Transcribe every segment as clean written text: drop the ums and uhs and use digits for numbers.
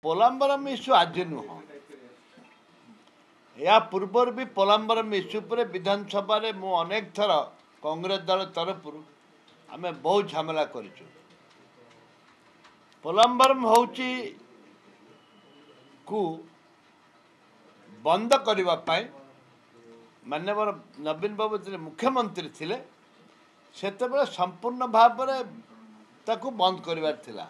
पोलाम्बरम issue आज नुह या पूर्वर भी पोलाम्बरम इश्यू पर विधानसभा रे मु अनेक थर कांग्रेस दल तरफ आम बहुत झमेला कर पोलाम्बरम होची को बंद करने माननीय नवीन बाबू मुख्यमंत्री थिले सेते संपूर्ण भाव ताकू बंद करवार थिला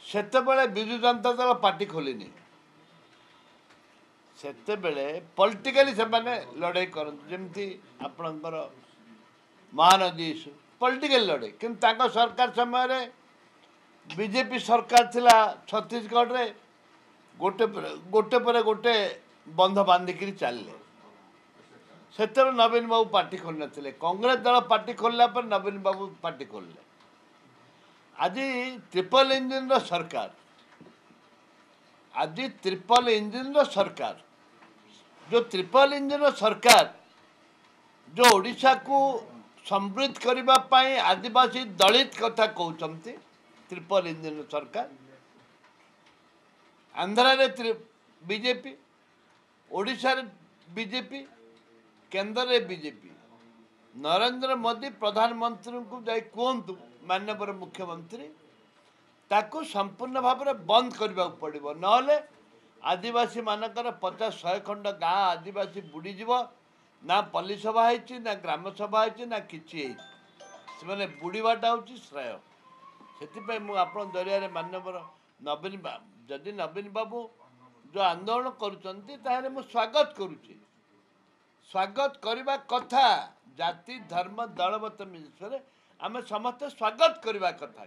सेते विजु जनता दल पार्टी खोलिनी सेते पॉलिटिकली से माने लड़ाई करती आपणकर महानदी इश्यू पॉलिटिकल लड़ाई किंतु सरकार समय बीजेपी सरकार थिला छत्तीसगढ़ रे गोटे पर गोटे बंध बांधिक चलले से नवीन बाबू पार्टी खोल नथिले कांग्रेस दल पार्टी खोलला पर नवीन बाबू पार्टी खोलले आज ट्रिपल इंजिन रो सरकार आज ट्रिपल इंजिन रो सरकार जो ट्रिपल इंजिन रो सरकार जो ओडिशा को समृद्ध करने आदिवासी दलित कथा कहते ट्रिपल इंजिन सरकार आंध्रा रे बीजेपी ओडिशा रे बीजेपी केंद्र रे बीजेपी नरेंद्र मोदी प्रधानमंत्री को जाई कहतु माननीय मुख्यमंत्री ताकू संपूर्ण भाव में बंद करने पड़ो ना आदिवासी मानकर 50-100 खंड गाँ आदिवासी बुड़ीज ना पल्ली सभा है ना ग्राम सभा है ना किसी से बुड़ाटा हूँ श्रेय से मुझे जरिया माननीय नवीन जदि नवीन बाबू जो आंदोलन करुँच मु स्वागत करुच्ची स्वागत करने कथा जाति धर्म दलमत मिश्र आम समस्त स्वागत करने कथा।